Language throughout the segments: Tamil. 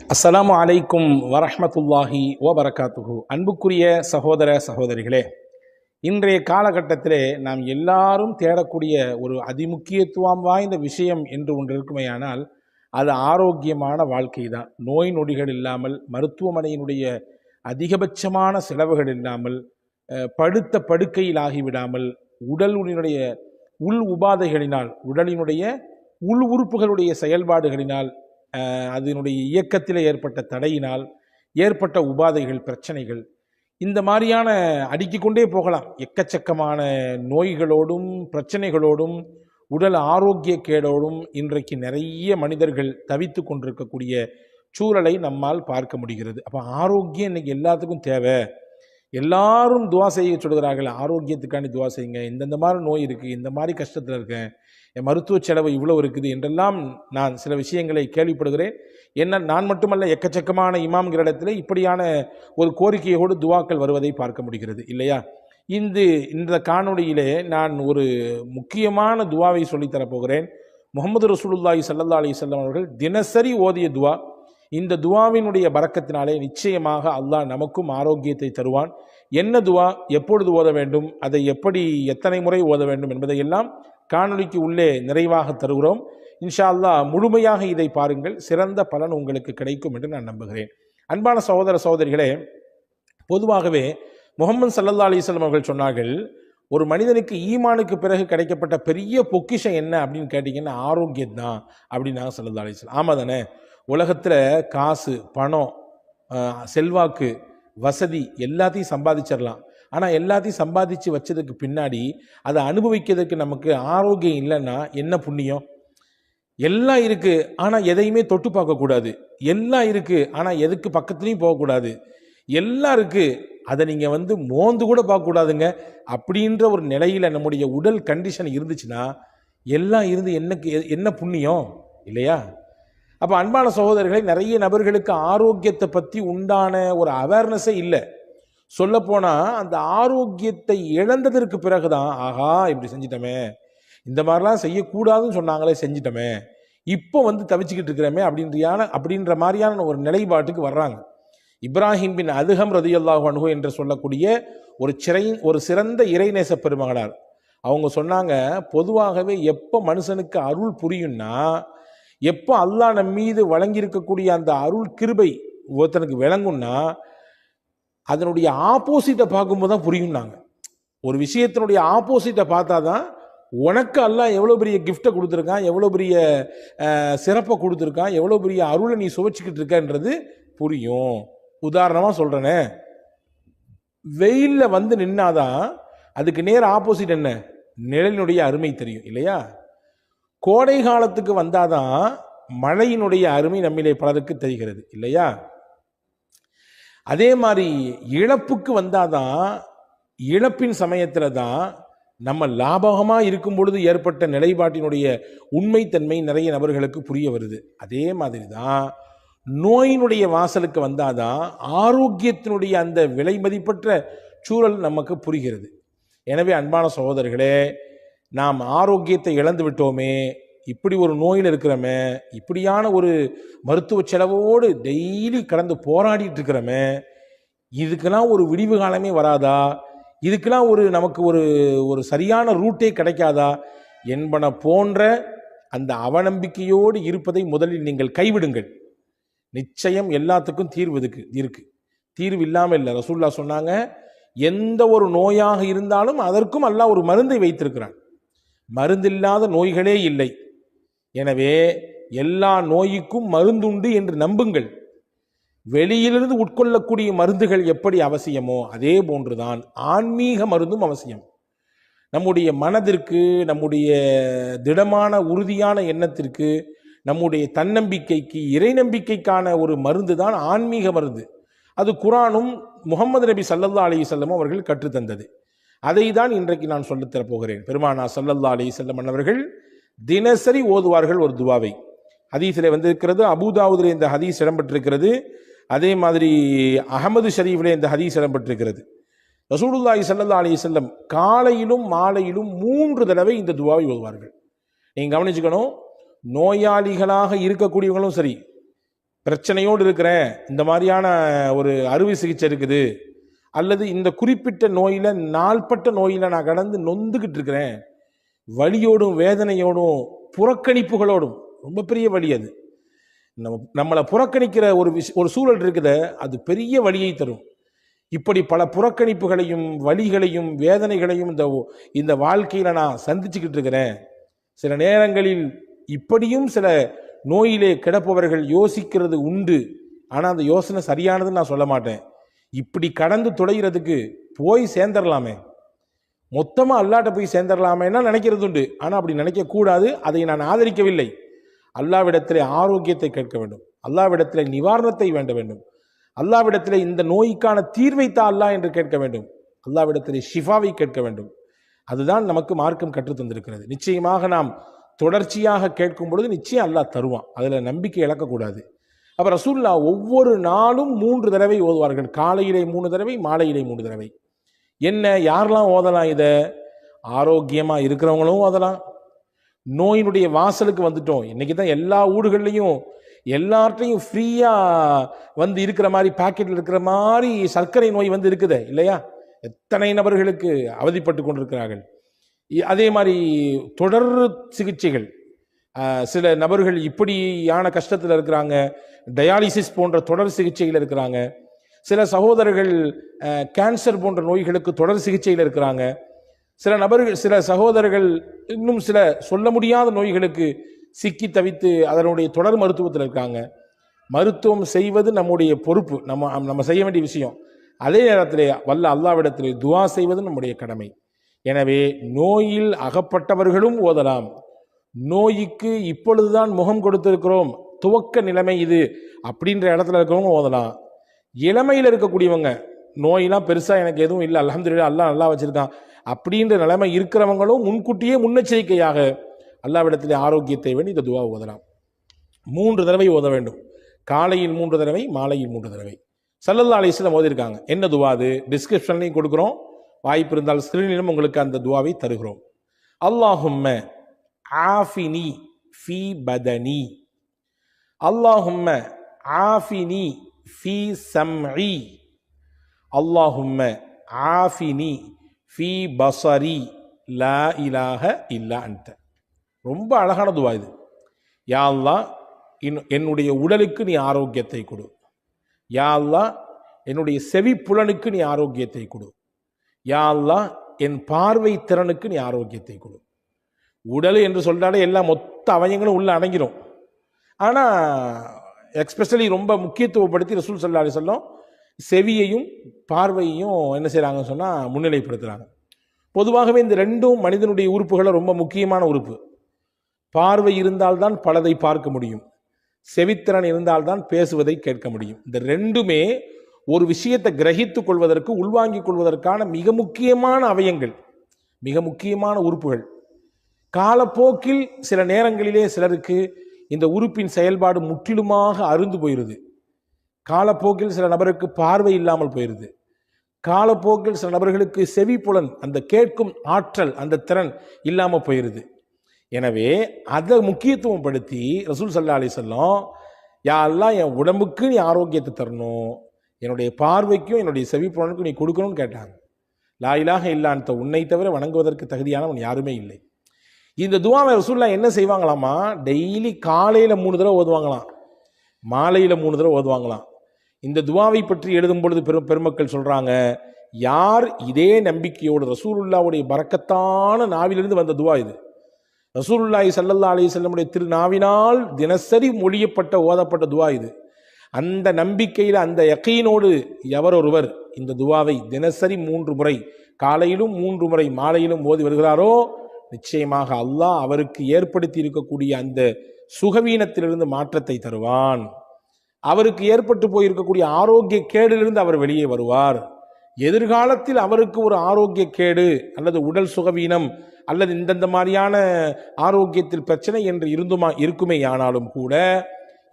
அஸ்ஸலாமு அலைக்கும் வரஹ்மத்துல்லாஹி வபரகாத்துஹு. அன்புக்குரிய சகோதர சகோதரிகளே, இன்றைய காலகட்டத்திலே நாம் எல்லாரும் தேடக்கூடிய ஒரு அதிமுக்கியத்துவம் வாய்ந்த விஷயம் என்று ஒன்று இருக்குமேயானால் அது ஆரோக்கியமான வாழ்க்கை தான். நோய் நொடிகள் இல்லாமல், மருத்துவமனையினுடைய அதிகபட்சமான செலவுகள் இல்லாமல், படுத்த படுக்கையில் ஆகிவிடாமல், உடலினுடைய உள் உபாதைகளினால், உடலினுடைய உள் உறுப்புகளுடைய செயல்பாடுகளினால், அதனுடைய இயக்கத்தில் ஏற்பட்ட தடையினால் ஏற்பட்ட உபாதைகள், பிரச்சனைகள், இந்த மாதிரியான அடுக்கிக் கொண்டே போகலாம். எக்கச்சக்கமான நோய்களோடும் பிரச்சனைகளோடும் உடல் ஆரோக்கிய கேடோடும் இன்றைக்கு நிறைய மனிதர்கள் தவித்து கொண்டிருக்கக்கூடிய சூழலை நம்மால் பார்க்க முடிகிறது. அப்போ ஆரோக்கியம் இன்னைக்கு எல்லாத்துக்கும் தேவை. எல்லாரும் துவா செய்ய சொல்கிறார்கள், ஆரோக்கியத்துக்காண்டி துவா செய்யுங்க, இந்தந்த மாதிரி நோய் இருக்குது, இந்த மாதிரி கஷ்டத்தில் இருக்கேன், என் மருத்துவ செலவு இவ்வளோ இருக்குது என்றெல்லாம் நான் சில விஷயங்களை கேள்விப்படுகிறேன். என்ன நான் மட்டுமல்ல, எக்கச்சக்கமான இமாம்கிற இடத்துல இப்படியான ஒரு கோரிக்கையோடு துவாக்கள் வருவதை பார்க்க முடிகிறது இல்லையா? இந்த காணொளியிலே நான் ஒரு முக்கியமான துவாவை சொல்லித்தரப்போகிறேன். முகமது ரசூலுல்லாஹி ஸல்லல்லாஹு அலைஹி வஸல்லம் அவர்கள் தினசரி ஓதிய துவா. இந்த துவாவினுடைய பரக்கத்தினாலே நிச்சயமாக அல்லாஹ் நமக்கும் ஆரோக்கியத்தை தருவான். என்ன துவா, எப்பொழுது ஓத வேண்டும், அதை எப்படி எத்தனை முறை ஓத வேண்டும் என்பதையெல்லாம் காணொளிக்கு உள்ளே நிறைவாக தருகிறோம். இன்ஷா அல்லாஹ் முழுமையாக இதை பாருங்கள், சிறந்த பலன் உங்களுக்கு கிடைக்கும் என்று நான் நம்புகிறேன். அன்பான சகோதர சகோதரிகளே, பொதுவாகவே முஹம்மது ஸல்லல்லாஹு அலைஹி வஸல்லம் அவர்கள் சொன்னார்கள், ஒரு மனிதனுக்கு ஈமானுக்கு பிறகு கிடைக்கப்பட்ட பெரிய பொக்கிஷம் என்ன அப்படின்னு கேட்டிங்கன்னா ஆரோக்கியம் தான் அப்படின்னாங்க ஸல்லல்லாஹு அலைஹி வஸல்லம். ஆமாம் தானே? உலகத்தில் காசு, பணம், செல்வாக்கு, வசதி எல்லாத்தையும் சம்பாதிச்சிடலாம். ஆனால் எல்லாத்தையும் சம்பாதிச்சு வச்சதுக்கு பின்னாடி அதை அனுபவிக்கிறதுக்கு நமக்கு ஆரோக்கியம் இல்லைன்னா என்ன புண்ணியம்? எல்லாம் இருக்குது ஆனால் எதையுமே தொட்டு பார்க்கக்கூடாது, எல்லாம் இருக்குது ஆனால் எதுக்கு பக்கத்துலேயும் போகக்கூடாது, எல்லாம் இருக்குது அதை நீங்கள் மோந்து கூட பார்க்கக்கூடாதுங்க அப்படின்ற ஒரு நிலையில் நம்முடைய உடல் கண்டிஷன் இருந்துச்சுன்னா எல்லாம் இருந்து என்ன புண்ணியம் இல்லையா? அப்போ அன்பான சகோதரர்களை, நிறைய நபர்களுக்கு ஆரோக்கியத்தை பற்றி உண்டான ஒரு அவேர்னஸே இல்லை. சொல்லப்போனால் அந்த ஆரோக்கியத்தை இழந்ததற்கு பிறகுதான், ஆஹா இப்படி செஞ்சிட்டோமே, இந்த மாதிரிலாம் செய்யக்கூடாதுன்னு சொன்னாங்களே செஞ்சிட்டோமே, இப்போ தவிச்சுக்கிட்டு இருக்கிறோமே அப்படின்ற மாதிரியான ஒரு நிலைப்பாட்டுக்கு வர்றாங்க. இப்ராஹிம் பின் அதுகம் ரதியல்லாஹு அன்ஹு என்று சொல்லக்கூடிய ஒரு சிறந்த இறைநேச பெருமகனார் அவங்க சொன்னாங்க, பொதுவாகவே எப்போ மனுஷனுக்கு அருள் புரியும்னா, எப்போ அல்லாஹ் நம் மீது வழங்கியிருக்கக்கூடிய அந்த அருள் கிருபை ஒருத்தனுக்கு விளங்கும்னா அதனுடைய ஆப்போசிட்டை பார்க்கும்போது தான் புரியும்னாங்க. ஒரு விஷயத்தினுடைய ஆப்போசிட்டை பார்த்தா தான் உனக்கு அல்லாஹ் எவ்வளோ பெரிய கிஃப்டை கொடுத்துருக்கான், எவ்வளோ பெரிய சிறப்பை கொடுத்துருக்கான், எவ்வளோ பெரிய அருளை நீ சுவைச்சிக்கிட்டு இருக்கன்றது புரியும். உதாரணமாக சொல்கிறேனே, வெயிலில் நின்னாதான் அதுக்கு நேர் ஆப்போசிட் என்ன, நிழலினுடைய அருமை தெரியும் இல்லையா? கோடை காலத்துக்கு வந்தாதான் மழையினுடைய அருமை நம்மிலே பலருக்கு தெரிகிறது இல்லையா? அதே மாதிரி இழப்புக்கு வந்தாதான், இழப்பின் சமயத்தில் தான் நம்ம லாபகமாக இருக்கும் பொழுது ஏற்பட்ட நிலைப்பாட்டினுடைய உண்மைத்தன்மை நிறைய நபர்களுக்கு புரிய வருது. அதே மாதிரி தான் நோயினுடைய வாசலுக்கு வந்தாதான் ஆரோக்கியத்தினுடைய அந்த விலை மதிப்பற்ற சூழல் நமக்கு புரிகிறது. எனவே அன்பான சகோதரர்களே, நாம் ஆரோக்கியத்தை இழந்து விட்டோமே, இப்படி ஒரு நோயில் இருக்கிறோமே, இப்படியான ஒரு மருத்துவ செலவோடு டெய்லி கடந்து போராடிட்டு இருக்கிறோமே, இதுக்கெல்லாம் ஒரு விடிவு காலமே வராதா? இதுக்கெல்லாம் நமக்கு ஒரு சரியான ரூட்டே கிடைக்காதா என்பன போன்ற அந்த அவநம்பிக்கையோடு இருப்பதை முதலில் நீங்கள் கைவிடுங்கள். நிச்சயம் எல்லாத்துக்கும் தீர்வு இருக்கு. தீர்வு இல்லாமல் இல்லை. ரசூலுல்லாஹ் சொன்னாங்க, எந்த ஒரு நோயாக இருந்தாலும் அதற்கும் அல்லாஹ் ஒரு மருந்தை வைத்திருக்கிறான். மருந்தில்லாத நோய்களே இல்லை. எனவே எல்லா நோய்க்கும் மருந்துண்டு என்று நம்புங்கள். வெளியிலிருந்து உட்கொள்ளக்கூடிய மருந்துகள் எப்படி அவசியமோ அதே போன்றுதான் ஆன்மீக மருந்தும் அவசியம். நம்முடைய மனதிற்கு, நம்முடைய திடமான உறுதியான எண்ணத்திற்கு, நம்முடைய தன்னம்பிக்கைக்கு, இறை நம்பிக்கைக்கான ஒரு மருந்து தான் ஆன்மீக மருந்து. அது குர்ஆனும் முஹம்மது நபி ஸல்லல்லாஹு அலைஹி வஸல்லம் அவர்கள் கற்றுத்தந்தது. அதை தான் இன்றைக்கு நான் சொல்லித்தரப் போகிறேன். பெருமானார் ஸல்லல்லாஹு அலைஹி வஸல்லம் அவர்கள் தினசரி ஓதுவார்கள் ஒரு துவாவை. ஹதீஸிலே வந்திருக்கிறது, அபூதாவுதிலே இந்த ஹதீஸ் இடம்பெற்றிருக்கிறது, அதே மாதிரி அஹமது ஷரீஃபிலே இந்த ஹதீஸ் இடம்பெற்றிருக்கிறது. ரசூலுல்லாஹி ஸல்லல்லாஹு அலைஹி வஸல்லம் காலையிலும் மாலையிலும் 3 தடவை இந்த துவாவை ஓதுவார்கள். நீங்கள் கவனிச்சுக்கணும், நோயாளிகளாக இருக்கக்கூடியவங்களும் சரி, பிரச்சனையோடு இருக்கிறேன், இந்த மாதிரியான ஒரு அறுவை சிகிச்சை இருக்குது, அல்லது இந்த குறிப்பிட்ட நோயில் நாள்பட்ட நோயில் நான் கடந்து நொந்துக்கிட்டு இருக்கிறேன், வலியோடும் வேதனையோடும் புறக்கணிப்புகளோடும், ரொம்ப பெரிய வலி அது. நம்மளை புறக்கணிக்கிற ஒரு சூழல் இருக்குது, அது பெரிய வலியை தரும். இப்படி பல புறக்கணிப்புகளையும் வலிகளையும் வேதனைகளையும் இந்த வாழ்க்கையில் நான் சந்திச்சுக்கிட்டு இருக்கிறேன். சில நேரங்களில் இப்படியும் சில நோயிலே கிடப்பவர்கள் யோசிக்கிறது உண்டு. ஆனால் அந்த யோசனை சரியானதுன்னு நான் சொல்ல மாட்டேன். இப்படி கடந்து துளைகிறதுக்கு போய் சேர்ந்துடலாமே, மொத்தமாக அல்லாட்ட போய் சேர்ந்துடலாமேன்னா நினைக்கிறது உண்டு. ஆனால் அப்படி நினைக்கக்கூடாது. அதை நான் ஆதரிக்கவில்லை. அல்லாவிடத்திலே ஆரோக்கியத்தை கேட்க வேண்டும், அல்லாவிடத்திலே நிவாரணத்தை வேண்ட வேண்டும், அல்லாவிடத்திலே இந்த நோய்க்கான தீர்வை தா அல்லாஹ் என்று கேட்க வேண்டும், அல்லாவிடத்திலே ஷிஃபாவை கேட்க வேண்டும். அதுதான் நமக்கு மார்க்கம் கற்று தந்திருக்கிறது. நிச்சயமாக நாம் தொடர்ச்சியாக கேட்கும் பொழுது நிச்சயம் அல்லாஹ் தருவான். அதில் நம்பிக்கை இழக்கக்கூடாது. அப்போ ரசூலுல்லாஹ் ஒவ்வொரு நாளும் 3 தடவை ஓதுவார்கள். காலையிலே 3 தடவை, மாலையிலே 3 தடவை. என்ன, யாரெல்லாம் ஓதலாம்? இதை ஆரோக்கியமாக இருக்கிறவங்களும் ஓதலாம். நோயினுடைய வாசலுக்கு வந்துட்டோம், இன்னைக்கு தான் எல்லா ஊடுகள்லையும் எல்லார்ட்டையும் ஃப்ரீயாக இருக்கிற மாதிரி, பாக்கெட்டில் இருக்கிற மாதிரி சர்க்கரை நோய் இருக்குது இல்லையா? எத்தனை நபர்களுக்கு அவதிப்பட்டு கொண்டிருக்கிறார்கள். அதே மாதிரி தொடர் சிகிச்சைகள், சில நபர்கள் இப்படியான கஷ்டத்தில் இருக்கிறாங்க, டயாலிசிஸ் போன்ற தொடர் சிகிச்சையில் இருக்கிறாங்க. சில சகோதரர்கள் கேன்சர் போன்ற நோய்களுக்கு தொடர் சிகிச்சையில் இருக்கிறாங்க. சில சகோதரர்கள் இன்னும் சில சொல்ல முடியாத நோய்களுக்கு சிக்கி தவித்து அதனுடைய தொடர் மருத்துவத்தில் இருக்காங்க. மருத்துவம் செய்வது நம்முடைய பொறுப்பு, நம்ம செய்ய வேண்டிய விஷயம். அதே நேரத்தில் வல்ல அல்லாவிடத்தில் துஆ செய்வது நம்முடைய கடமை. எனவே நோயில் அகப்பட்டவர்களும் ஓதலாம். நோய்க்கு இப்பொழுதுதான் முகம் கொடுத்திருக்கிறோம், துவக்க நிலைமை இது அப்படின்ற இடத்துல இருக்கிறவங்க ஓதலாம். இளமையில் இருக்கக்கூடியவங்க, நோயெல்லாம் பெருசாக எனக்கு எதுவும் இல்லை, அல்ஹம்துலில்லாஹ் அல்லாஹ் நல்லா வச்சிருக்கான் அப்படின்ற நிலைமை இருக்கிறவங்களும் முன்கூட்டியே முன்னெச்சரிக்கையாக அல்லாவிடத்திலே ஆரோக்கியத்தை வேண்டி இந்த துஆ ஓதலாம். 3 தடவை ஓத வேண்டும். காலையில் 3 தடவை, மாலையில் 3 தடவை. ஸல்லல்லாஹு அலைஹி வஸல்லம் ஓதிருக்காங்க. என்ன துஆ அது? டிஸ்கிரிப்ஷன்லையும் கொடுக்குறோம், வாய்ப்பு இருந்தால் ஸ்கிரீனிலும் உங்களுக்கு அந்த துஆவை தருகிறோம். அல்லாஹும்ம ஆஃபினி ஃபீ பதனி, அல்லாஹும்ம ஆஃபினி ஃபீ சம்இ, அல்லாஹும்ம ஆஃபினி ஃபீ பஸரி, லா இலாஹ இல்லா அன்த. ரொம்ப அழகான துவா இது. யா அல்லாஹ், என்னுடைய உடலுக்கு நீ ஆரோக்கியத்தை கொடு. யா அல்லாஹ், என்னுடைய செவி புலனுக்கு நீ ஆரோக்கியத்தை கொடு. யா அல்லாஹ், என் பார்வை திறனுக்கு நீ ஆரோக்கியத்தை கொடு. உடல் என்று சொல்றாலே எல்லா மொத்த அவயங்களும் உள்ள அடங்கிடும். ஆனால் எக்ஸ்பெஷலி ரொம்ப முக்கியத்துவப்படுத்தி ரசூல் ஸல்லல்லாஹு அலைஹி வஸல்லம் செவியையும் பார்வையையும் என்ன செய்கிறாங்கன்னு சொன்னால் முன்னிலைப்படுத்துகிறாங்க. பொதுவாகவே இந்த ரெண்டும் மனிதனுடைய உறுப்புகளை ரொம்ப முக்கியமான உறுப்பு. பார்வை இருந்தால்தான் பலதை பார்க்க முடியும், செவித்திறன் இருந்தால்தான் பேசுவதை கேட்க முடியும். இந்த ரெண்டுமே ஒரு விஷயத்தை கிரகித்துக் கொள்வதற்கு, உள்வாங்கிக் கொள்வதற்கான மிக முக்கியமான அவயங்கள், மிக முக்கியமான உறுப்புகள். காலப்போக்கில் சில நேரங்களிலே சிலருக்கு இந்த உறுப்பின் செயல்பாடு முற்றிலுமாக அருந்து போயிடுது. காலப்போக்கில் சில நபருக்கு பார்வை இல்லாமல் போயிடுது. காலப்போக்கில் சில நபர்களுக்கு செவி புலன், அந்த கேட்கும் ஆற்றல், அந்த திறன் இல்லாமல் போயிடுது. எனவே அதை முக்கியத்துவம் படுத்தி ரசூல் ஸல்லல்லாஹு அலைஹி வஸல்லம், யா அல்லாஹ், என் உடம்புக்கு நீ ஆரோக்கியத்தை தரணும், என்னுடைய பார்வைக்கும் என்னுடைய செவி புலனுக்கும் நீ கொடுக்கணும்னு கேட்டாங்க. லா இலாஹ இல்லா அன்த, உன்னை தவிர வணங்குவதற்கு தகுதியானவன் யாருமே இல்லை. இந்த துஆவை ரசூலுல்லாஹ் என்ன செய்வாங்களாமா, டெய்லி காலையில் 3 தடவை ஓதுவாங்களாம், மாலையில் 3 தடவை ஓதுவாங்களாம். இந்த துஆவை பற்றி எழுதும் பொழுது பெருமக்கள் சொல்றாங்க, யார் இதே நம்பிக்கையோடு, ரசூலுல்லாஹ்வுடைய பரக்கத்தான நாவிலிருந்து வந்த துஆ இது, ரசூலுல்லாஹி ஸல்லல்லாஹு அலைஹி வஸல்லமுடைய திருநாவினால் தினசரி மொழியப்பட்ட ஓதப்பட்ட துஆ இது. அந்த நம்பிக்கையில், அந்த யகீனோடு எவர் ஒருவர் இந்த துஆவை தினசரி 3 முறை, காலையிலும் 3 முறை, மாலையிலும் ஓதி வருகிறாரோ, நிச்சயமாக அல்லாஹ் அவருக்கு ஏற்படுத்தி இருக்கக்கூடிய அந்த சுகவீனத்திலிருந்து மாற்றத்தை தருவான். அவருக்கு ஏற்பட்டு போயிருக்கக்கூடிய ஆரோக்கிய கேடிலிருந்து அவர் வெளியே வருவார். எதிர்காலத்தில் அவருக்கு ஒரு ஆரோக்கிய கேடு அல்லது உடல் சுகவீனம் அல்லது இந்தந்த மாதிரியான ஆரோக்கியத்தில் பிரச்சனை என்று இருக்குமே ஆனாலும் கூட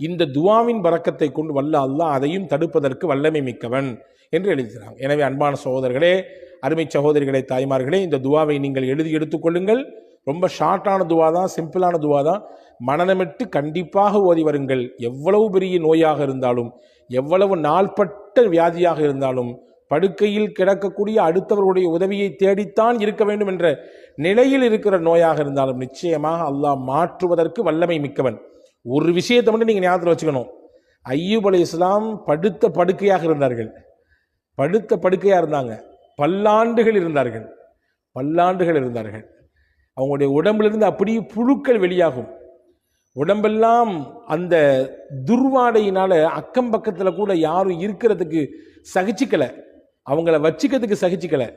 இந்த துஆவின் பரக்கத்தை கொண்டு வல்ல அல்லாஹ் அதையும் தடுப்பதற்கு வல்லமை மிக்கவன் என்று எழுதுகிறாங்க. எனவே அன்பான சகோதரர்களே, அருமை சகோதரிகளே, தாய்மார்களே, இந்த துஆவை நீங்கள் எழுதி எடுத்துக்கொள்ளுங்கள். ரொம்ப ஷார்ட்டான துவா தான், சிம்பிளான துவா தான். மனநமிட்டு கண்டிப்பாக ஓதி வருங்கள். எவ்வளவு பெரிய நோயாக இருந்தாலும், எவ்வளவு நாள்பட்ட வியாதியாக இருந்தாலும், படுக்கையில் கிடக்கக்கூடிய அடுத்தவர்களுடைய உதவியை தேடித்தான் இருக்க வேண்டும் என்ற நிலையில் இருக்கிற நோயாக இருந்தாலும் நிச்சயமாக அல்லாஹ் மாற்றுவதற்கு வல்லமை மிக்கவன். ஒரு விஷயத்தை மட்டும் நீங்கள் ஞாபகத்தில் வச்சுக்கணும். ஐயூப் அலைஹிஸ்ஸலாம் படுத்த படுக்கையாக இருந்தார்கள். படுத்த படுக்கையாக இருந்தாங்க. பல்லாண்டுகள் இருந்தார்கள். அவங்களுடைய உடம்பிலிருந்து அப்படியே புழுக்கள் வெளியாகும். உடம்பெல்லாம் அந்த துர்வாடையினால அக்கம் பக்கத்தில் கூட யாரும் இருக்கிறதுக்கு சகிச்சிக்கலை, அவங்கள வச்சுக்கிறதுக்கு சகிச்சிக்கலை.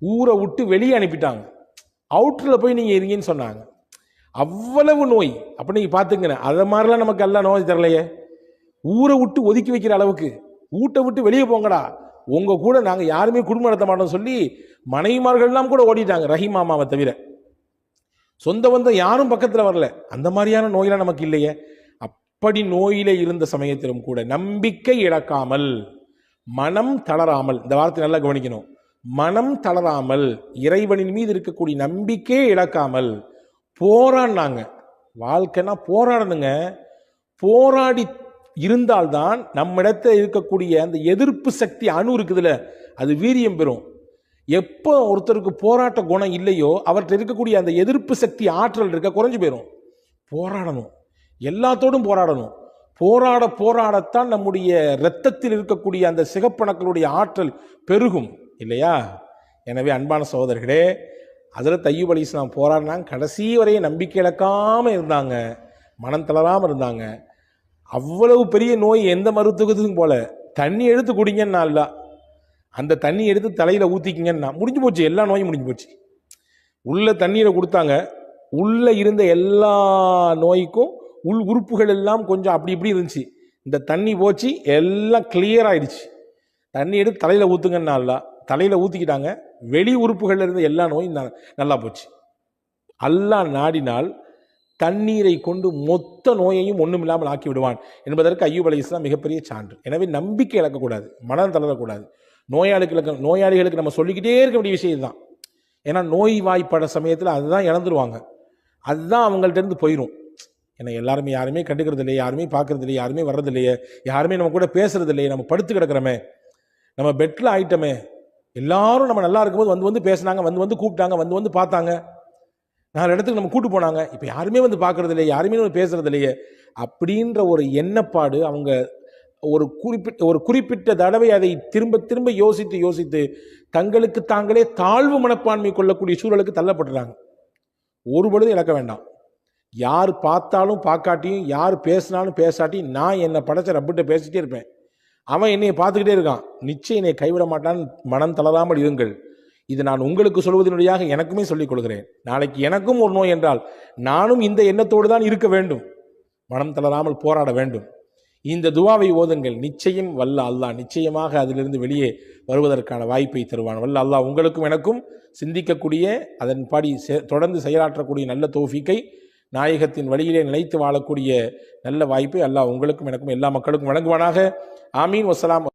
ஊரை விட்டு வெளியே அனுப்பிட்டாங்க. அவுட்டரில் போய் நீங்கள் இருங்கன்னு சொன்னாங்க. அவ்வளவு நோய். அப்போ நீங்கள் பார்த்துங்க, அதை மாதிரிலாம் நமக்கு எல்லாம் நோய் தரலையே. ஊரை விட்டு ஒதுக்கி வைக்கிற அளவுக்கு, வீட்டை விட்டு வெளியே போங்கடா, உங்கள் கூட நாங்கள் யாருமே குடும்பம் நடத்த மாட்டோம் சொல்லி மனைவிமார்கள்லாம் கூட ஓடிட்டாங்க, ரஹீம் மாமாவை தவிர. சொந்த பந்தம் யாரும் பக்கத்தில் வரல. அந்த மாதிரியான நோயெல்லாம் நமக்கு இல்லையே. அப்படி நோயிலே இருந்த சமயத்திலும் கூட நம்பிக்கை இழக்காமல், மனம் தளராமல், இந்த வார்த்தை நல்லா கவனிக்கணும், மனம் தளராமல், இறைவனின் மீது இருக்கக்கூடிய நம்பிக்கையை இழக்காமல் போராடினாங்க. வாழ்க்கைனா போராடணுங்க. போராடி இருந்தால்தான் நம்மிடத்தில் இருக்கக்கூடிய அந்த எதிர்ப்பு சக்தி அணு இருக்குதுல்ல, அது வீரியம் பெறும். எப்போ ஒருத்தருக்கு போராட்ட குணம் இல்லையோ அவர்கிட்ட இருக்கக்கூடிய அந்த எதிர்ப்பு சக்தி ஆற்றல் இருக்க குறைஞ்சு போயிடும். போராடணும், எல்லாத்தோடும் போராடணும். போராடத்தான் நம்முடைய இரத்தத்தில் இருக்கக்கூடிய அந்த சிகப்பணுக்களுடைய ஆற்றல் பெருகும் இல்லையா? எனவே அன்பான சகோதரர்களே, ஹஜ்ரத் அய்யூப் அலைஹிஸ்ஸலாம் போராடினாங்க. கடைசி வரைய நம்பிக்கை இழக்காமல் இருந்தாங்க, மனம் தளராமல் இருந்தாங்க. அவ்வளவு பெரிய நோய் எந்த மருத்துவத்துக்கும் போல. தண்ணி எடுத்து குடிங்கன்னா இல்ல, அந்த தண்ணி எடுத்து தலையில் ஊற்றிக்கிங்கன்னா முடிஞ்சு போச்சு, எல்லா நோயும் முடிஞ்சு போச்சு. உள்ள தண்ணீரை கொடுத்தாங்க, உள்ள இருந்த எல்லா நோய்க்கும் உள் உறுப்புகள் எல்லாம் கொஞ்சம் அப்படி இப்படி இருந்துச்சு. இந்த தண்ணி போச்சு, எல்லாம் கிளியர் ஆயிடுச்சு. தண்ணி எடுத்து தலையில் ஊற்றுங்கன்னா இல்ல, தலையில் ஊற்றிக்கிட்டாங்க. வெளி உறுப்புகளில் இருந்த எல்லா நோயும் நல்லா போச்சு. அல்லாஹ் நாடினால் தண்ணீரை கொண்டு மொத்த நோயையும் ஒன்றும் இல்லாமல் ஆக்கி விடுவான் என்பதற்கு அய்யூப் அலைஹிஸ்ஸலாம் மிகப்பெரிய சான்று. எனவே நம்பிக்கை இழக்கக்கூடாது, மனம் தளரக்கூடாது. நோயாளிகளுக்கு நம்ம சொல்லிக்கிட்டே இருக்க வேண்டிய விஷயம் தான். ஏன்னா நோய் வாய்ப்பட சமயத்தில் அதுதான் இழந்துருவாங்க, அதுதான் அவங்கள்ட்ட இருந்து போயிடும். ஏன்னா யாருமே கண்டுக்கிறது இல்லையே, யாருமே பார்க்கறது இல்லையே, யாருமே வர்றது இல்லையே, யாருமே நம்ம கூட பேசுறது இல்லையே, நம்ம படுத்து கிடக்கிறோமே, நம்ம பெட்டில் ஆயிட்டோமே. எல்லாரும் நம்ம நல்லா இருக்கும்போது வந்து பேசினாங்க, வந்து கூப்பிட்டாங்க, வந்து பார்த்தாங்க, 4 இடத்துக்கு நம்ம கூட்டு போனாங்க. இப்போ யாருமே வந்து பார்க்கறது இல்லையே, யாருமே பேசுறது இல்லையே அப்படின்ற ஒரு எண்ணப்பாடு அவங்க ஒரு குறிப்பிட்ட தடவை அதை திரும்ப யோசித்து தங்களுக்கு தாங்களே தாழ்வு மனப்பான்மை கொள்ளக்கூடிய சூழலுக்கு தள்ளப்படுறாங்க. ஒரு பொழுது இழக்க வேண்டாம். யார் பார்த்தாலும் பார்க்காட்டியும், யார் பேசினாலும் பேசாட்டியும், நான் என்னை படைச்ச ரப்பிட்ட பேசிட்டே இருப்பேன். அவன் என்னை பார்த்துக்கிட்டே இருக்கான், நிச்சயம் என்னை கைவிட மாட்டான். மனம் தளராமல் இருங்கள். இது நான் உங்களுக்கு சொல்வதனுடையாக எனக்குமே சொல்லிக் கொள்கிறேன். நாளைக்கு எனக்கும் ஒரு நோய் என்றால் நானும் இந்த எண்ணத்தோடு தான் இருக்க வேண்டும். மனம் தளராமல் போராட வேண்டும். இந்த துவாவை ஓதுங்கள். நிச்சயம் வல்ல அல்லாஹ் நிச்சயமாக அதிலிருந்து வெளியே வருவதற்கான வாய்ப்பை தருவான். வல்ல அல்லாஹ் உங்களுக்கும் எனக்கும் சிந்திக்கக்கூடிய, அதன்படி தொடர்ந்து செயலாற்றக்கூடிய நல்ல தௌஃபீக்கை, நாயகத்தின் வழியிலே நிலைத்து வாழக்கூடிய நல்ல வாய்ப்பை அல்லாஹ் உங்களுக்கும் எனக்கும் எல்லா மக்களுக்கும் வழங்குவானாக. ஆமீன். வஸ்ஸலாம்.